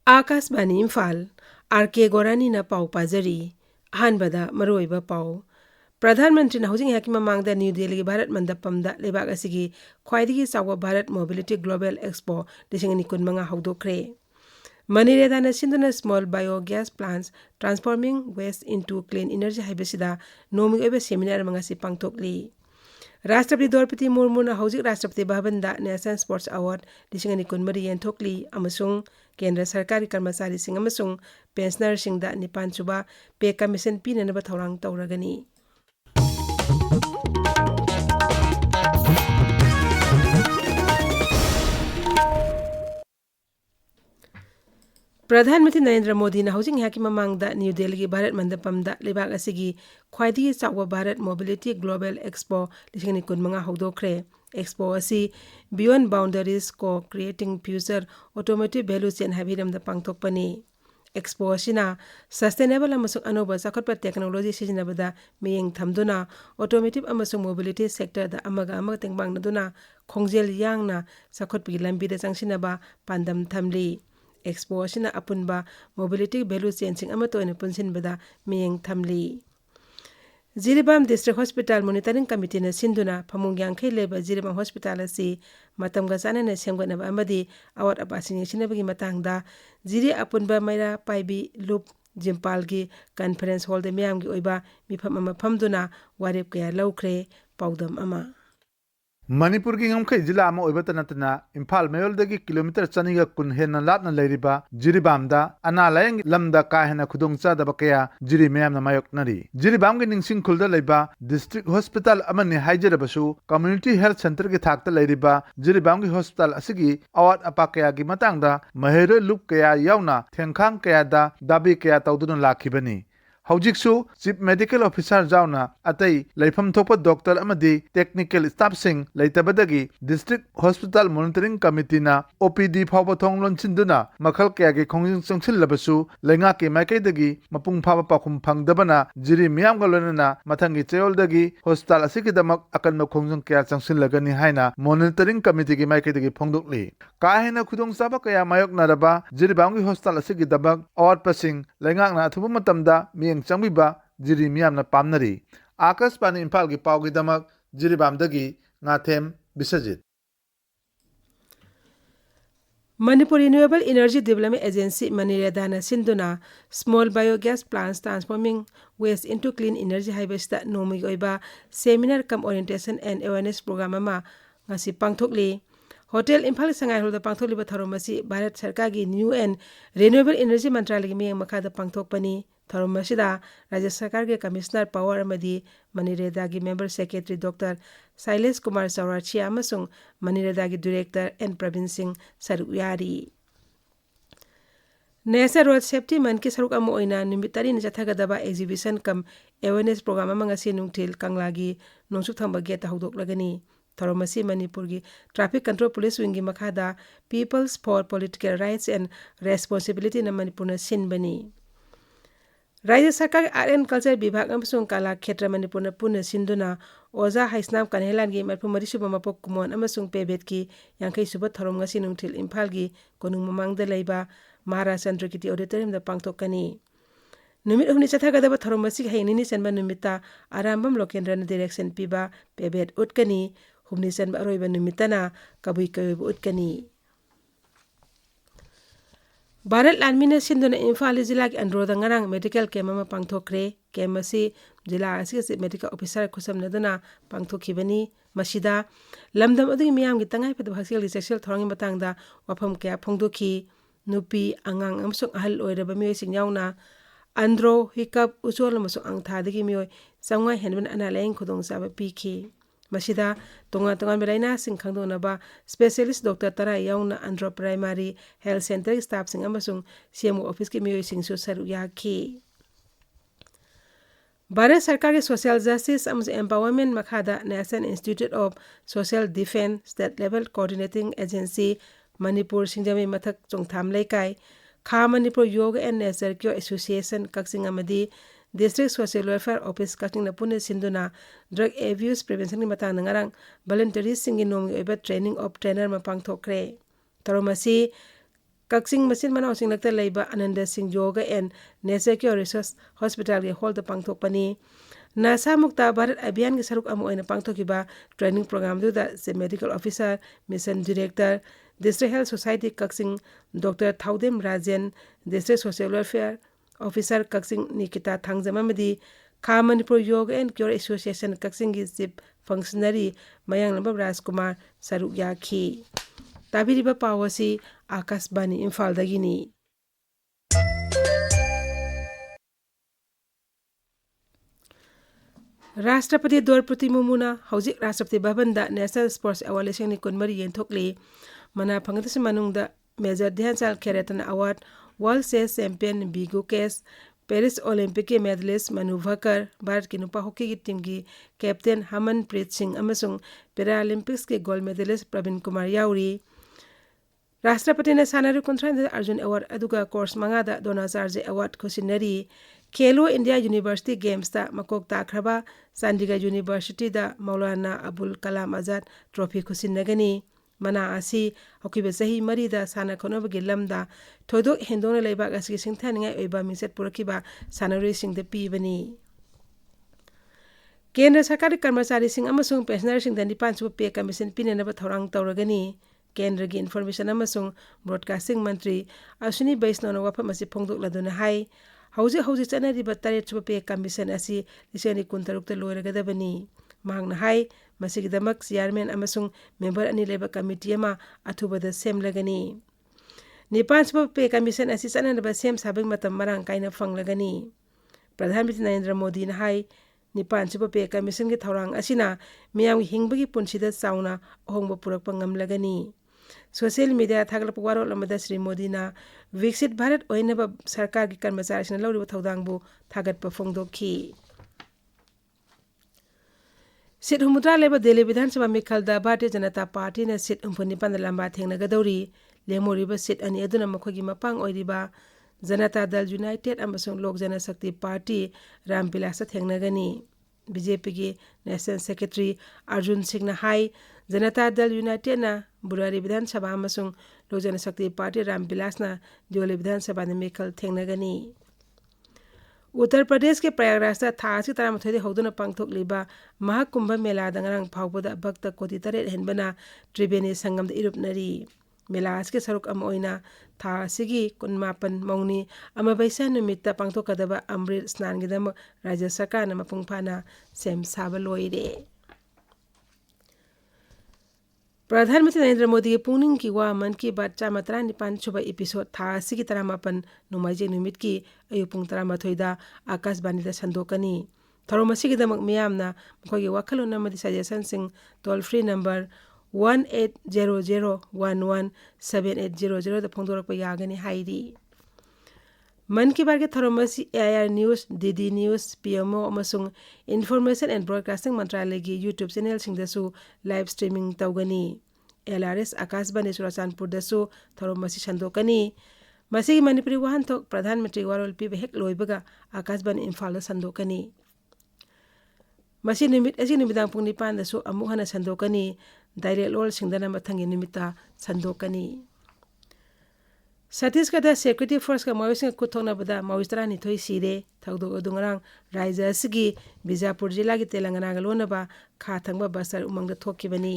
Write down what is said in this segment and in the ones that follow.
Akashvani Imphal R.K.Gorani na pau pajari ahanbada maroiba pau प्रधानमंत्री हौजिंग याकी ममांगदा न्यू दिल्ली भारत मंडपमदा लेबाग असिगी ख्वाइदिगी चावा भारत मोबिलिटी ग्लोबल एक्सपो 2025 हौदोखरे मनीरेदाना सिंधुना small biogas plants transforming waste into clean energy हाइबसिदा नोमी ओबे सेमिनार मंगासी पांगथोकली राष्ट्रपति द्रौपदी मुर्मुना हौजिक राष्ट्रपति भवनदा नेशनल स्पोर्ट्स अवार्ड 2025 येंथोकली अमसुंग केंद्र सरकारी कर्मचारी सिंह अमसुंग पेंशनर सिंहदा 9 सुबा पे कमीशन पीननबा थौरांग तौरगनी प्रधानमंत्री नरेंद्र मोदी ने हौजिंग याकी ममांगदा न्यू दिल्ली भारत मंडपमदा लेबाग असिगी ख्वाइदिगी चावा भारत मोबिलिटी ग्लोबल एक्सपो 2025 हौदोखरे एक्सपो असी बियॉन्ड बाउंडरीज को creating future automotive value chain हाबिरमदा पांगथोकपनी एक्सपो असिना सस्टेनेबल अमसुंग अनोबा चाखटपा टेक्नोलॉजी सिजनबदा मियेंग थमदुना ऑटोमोटिव अमसुंग मोबिलिटी सेक्टर दा अमगा अमग तेंगबांगनदुना खोंगजेल यांगना चाखटपी लंबीदा चंगसिनबा पांदम थमली एक्सपो असिना अपुनबा मोबिलिटी वैल्यू चेनसिंग अमतोयने पुनसिनबदा मियेंग थमली Jiribam district hospital monitoring committee ने सिंधुना फमुंग यांखै लेबा जिरीबाम हॉस्पिटल असी मतमगा चानने सेमगनबा अमदी अवार्ड अपासिंग सिनबगी मतंगदा जिरी अपुनबा मैरा पाइबी लूप जिम्पालगी कॉन्फ्रेंस हॉल दे मियामगी ओइबा मिफम अमा फमदुना वारेप कया लौख्रे पाउदम अमा मणिपुर की ngomkhai जिला ama oibata natna Imphal mayol dagi kilometer chaniga kun hena latna leiriba jiribam da ana layang lamda ka hena khudongcha da bakaya jiri mayam na mayok nari jiribam gi ningsing khulda leiba district hospital amani haijarabasu community health center gi thakta leiriba jiribam gi hospital asigi awat apakaya gi matangda mahero loop kaya yauna thengkhang kaya da dabi kaya tawduna lakhibani हौजिकसु chief medical officer जाउना अतई लेफम थोप doctor अमदी technical staff सिंह लेतबदगी district hospital monitoring committee ना OPD फाव थोंग लोनसिंदुना मखल कया के खोंजिंग संगसिलबसु लेंगा के माइकैदगी मपुंग फाव पाखुम फंगदबना जिरी मियाम गलोनना मथंगी चेयोलदगी हॉस्पिटल असिकिदमक अकन खोंजिंग कया संगसिलगनी हाइना मॉनिटरिंग कमिटी के माइकैदगी फोंगदोकली काहेना खुदोंग साबा कया मायक नरबा जिरीबांगी हॉस्पिटल असिकिदमक अवार्ड पसिंग लेंगाना अथुब मतमदा मियंग चंबिबा जिरी मियामना पामनरी आकाशवाणी इम्फाल की पावगी दमक जिरीबामदगी नाथेम बिसजित Manipur renewable energy development agency मनीरेदाना सिंधुना small biogas plants transforming waste into clean energy हाइबसिदा नोमी ओइबा seminar cum orientation and awareness programme अमा ngasi पांगथोकली होटल इम्फाल संगाई होलदा पांगथोकलिबा थरोमसी भारत सरकार की न्यू एंड रिन्यूएबल एनर्जी मंत्रालय की मियंग मखादा पांगथोकपनी थरोमसीदा राज्य सरकार के कमिश्नर पावर अमदी मनीरेदा की member secretary doctor Shailesh Kumar Saurachia अमसुंग मनीरेदा की डायरेक्टर एन प्रवीण सिंह सरुयारी नेशनल रोड सेफ्टी मन की सरुक अमो ओइना निमितारी ने जथागदबा एग्जीबिशन कम अवेयरनेस प्रोग्राम अमंगसी नुंगथिल कंगलागी नोंसुक थंबा गेट हौदोकलगनी थरोमसी मणिपुर की ट्रैफिक कंट्रोल पुलिस विंग की मखादा people's for political rights and responsibility न मणिपुर सिनबनी राज्य सरकार आर्ट एंड कल्चर विभाग अमसुंग कला क्षेत्र मणिपुर पुनः सिंधुना ओजा हाइस्नाम कन्हेलान की मरफु मरिसुब मपोक कुमोन अमसुंग पेबेट की यांखै सुब थरोम ngasi नुंगथिल इम्फाल की कोनुंग ममांगदा लेबा महाराज चंद्रकिति ऑडिटोरियम दा पांगथोकनी नुमित हुमनि चथागदबा थरोम मसी हैनिनि सनबा नुमिता आरामबम लोकेंद्रन डायरेक्शन पीबा पेबेट उटकनी हुमनि सनबा अरोइबा नुमितना कबुई कयब उटकनी भारत लानमिन सिंधुना इम्फाल जिला की अंड्रोदा ngarang मेडिकल कैम्प अमा पांगथोकरे कैम्प असी जिला असी मेडिकल ऑफिसर खुसमनदुना पांगथोखिबनी मसिदा लमदम अदुगी मियाम की तंगाई फद हक्सेल की सेक्सुअल थोरंगी मतंगदा वफम कया फोंगदोखी नुपी अंगांग अमसुंग अहल ओइरबा मियोइसिंग याउना अंड्रो हिकअप उचोल अमसुंग अंगथादगी मियोइ चंगा हेनबन अनालायंग खुदोंचाबा पीखी मसिदा तोंगा तोंगा मेलाइना सिंग खंगदोनबा स्पेशलिस्ट डॉक्टर तरा याउना Andro primary health centre staff सिंग अमसुंग सीएमओ ऑफिस की मियोइ सिंग सु सरुक याखी भारत सरकार के सोशल जस्टिस एम्पावरमेंट मखादा national institute of social defence state level coordinating agency Manipur Singjamei मथक चोंगथाम लेकाई खा Manipur yoga and nature cure association Kakching अमदी district social welfare office Kakching न पुने सिंधुना ड्रग एब्यूज प्रिवेंशन की मतंग ngarang वॉलंटियर्स सिंग नोंगी ओइबा ट्रेनिंग ऑफ ट्रेनर म पांगथोकरे तरोमसी कक्सिंग मसिन मनाव सिंगलक्ता लेबा Anand Singh yoga and nature cure research hospital के हॉल द पांगथोकपनी नासा मुक्ता भारत अभियान के सरुक अमु ओइना पांगथोकिबा ट्रेनिंग प्रोग्राम दुदा से medical officer mission director district health society Kakching doctor Thoudam Rajan district social welfare officer Kakching Nikita थांगजममदी खा Manipur yoga and cure association Kakching की चीफ फंक्शनरी मयांगलंब राजकुमार सरुक याखी ताबिरिबा पावसी आकाशवाणी इम्फाल दगिनी राष्ट्रपति द्रौपदी मुर्मुना हौजिक राष्ट्रपति भवन दा नेशनल स्पोर्ट्स अवार्ड लिसिंग कुनमरी येंथोकली मना फंगतस मनुंगदा major Dhyanchand Khel Ratna award world chess champion बीगू case Paris Olympic के मेडलिस्ट मनु भकर भारत की नुपा हॉकी की टीम की कैप्टन हरमनप्रीत सिंह अमसुंग पैरालंपिक्स के गोल्ड मेडलिस्ट प्रवीण कुमार याउरी राष्ट्रपति ने सानारू कुंथ्राइद अर्जुन अवार्ड अदुगा कोर्स मंगादा दोनाचार्जे अवार्ड खुसिनरी खेलो इंडिया यूनिवर्सिटी गेम्स ता मकोक ताखरबा चंडीगढ़ यूनिवर्सिटी दा मौलाना अबुल कलाम आजाद ट्रॉफी खुसिनगनी मना आसी हकीबे सही मरीदा साना खोनबगे लमदा थोदोक हेंदोना लेबाक असगी सिंथानिंगाय ओइबा मिसेट पुरकिबा सानारी सिंह पीबनी केंद्र सरकारी कर्मचारी सिंह अमसुंग पेंशनर सिंह दनी पांचु पे कमीशन पिनेनबा थौरांग तौरगनी केंद्र की इन्फॉर्मेशन अमसुंग ब्रॉडकास्टिंग मंत्री अश्विनी वैष्णवना वफम असी फोंदोकलदुना हाई हौजिक हौजिक चनरिबा 3 पे कमीशन असी लिसिंग 23 लोइरगदबनी मांगना हाई मसिगिदमक चेयरमैन अमसुंग मेंबर अनि लेबा कमिटी अमा अथुबदा सेमलगनी 9 पे कमीशन असी चननबा सेम साबिंग मतम मरांग काइना फंगलगनी प्रधानमंत्री नरेंद्र मोदी ने हाई 9 पे कमीशन के थौरांग असिना मियाम हिंगबगी पुनसिदा चाउना अहोंग पुरकपा ngamlagani सोशल मीडिया थागलप वारोल अमदा श्री मोदी ना विकसित भारत ओइनबा सरकार की कर्मचारी लौरिबा थौदांगबु थागत फोंदोखी सीट हुमुद्रा लेबा दिल्ली विधानसभा मिखलदा भारतीय जनता पार्टी ने सीट 49 लंबा थेंगनगदौरी लेमोरिबा सीट अनि अदुना मखोगी मपांग ओइरिबा जनता दल यूनाइटेड अमसुंग लोक जनशक्ति पार्टी रामविलास थेंगनगनी बीजेपी की national secretary Arjun Singh high Janata Dal United ना बुरारी विधानसभा अमसुंग लोक जनशक्ति पार्टी रामविलास ना दियोले विधानसभा ने मिखल थेंगनगनी उत्तर प्रदेश के प्रयागराज था 13 हौदुना पांगथोकलिबा महाकुंभ मेला दंगरंग फावबदा भक्त कोटी 3 हेनबना त्रिवेणी संगम इरुपनरी मेलास के सरुक अम ओइना था सिगी 19 मौनी अमबैसा नुमित्ता पांगथोकदबा अमृत स्नान गिदम राज्य सरकार न मपुंग फाना सेम साबलोइरे प्रधानमंत्री नरेंद्र मोदी के पुनिंग की वा मन की बात 19 एपिसोड था सिगी 18 नुमाइजे नुमित की अयुपुंग 13 आकाशवाणी दा संदोकनी थरोमसिगिदमक मियामना मखोगी वाखलोन नमदि सजेशन सिंह टोल फ्री नंबर 1800117800 दा फोंदोरक यागनी हाइरी मन की बात के थरोमसी AIR news DD news PMO अमसुंग इन्फॉर्मेशन एंड ब्रॉडकास्टिंग मंत्रालय की यूट्यूब चैनल सिंगदसु लाइव स्ट्रीमिंग तौगनी एलआरएस आकाशवाणी चुराचानपुर दसु थरोमसी संदोकनी मसीगी मणिपुरी वाहनथोक प्रधानमंत्री वारोल पीबे हेक लोइबगा आकाशवाणी इम्फाल संदोकनी मसी निमित असी निमिदांग पुंग 9 दसु अमुक हना संदोकनी डायरेक्ट लोल सिंगदना मथंगी निमित्ता संदोकनी छत्तीसगढ़ सिक्योरिटी फोर्स का मवेसिंग खुथोंगनबदा मविस्त्रा निथोई सीरे थौदोक अदुंगरांग राज्य असगी बिजापुर जिला की तेलंगाना गलोनबा खाथंगबा बस्तर उमंगदा थोकिबनी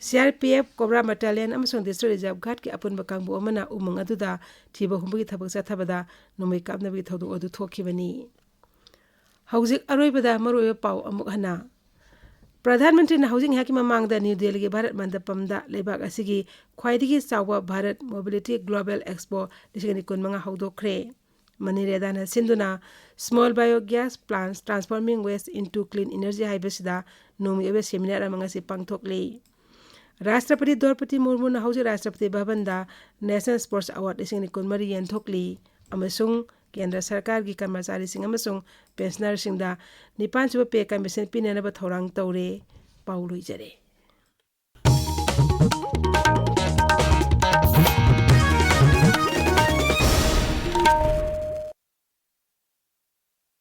सीआरपीएफ कोबरा बटालियन अमसुंग डिस्ट्रिक्ट रिजर्व गार्ड के अपुनबा कांगबु अमना उमंग अदुदा थिबा हुंबगी थबक चथबदा नुमै कापनबगी थौदोक अदु थोकिबनी हौजिक अरोइबदा मरोइबा पाउ अमुक हना प्रधानमंत्री हौजिक हाकी ममांगदा न्यू दिल्ली के भारत मंडपमदा लेबाक असिगी ख्वाइदिगी चावबा भारत मोबिलिटी ग्लोबल एक्सपो 2025 हौदोखरे मनीरेदाना सिंधुना small biogas plants transforming waste into clean energy हाइबसिदा नोमी सेमिनार अमंगसी पांगथोकले राष्ट्रपति द्रौपदी मुर्मू हौजिक राष्ट्रपति भवनदा नेशनल स्पोर्ट्स अवार्ड 2025 येंथोकली अमसुंग केंद्र सरकार की कर्मचारी सिंह पेंशनर सिंह 9 पे कमीशन पिनेनबा थौरांग तौरे पाउलुइजरे।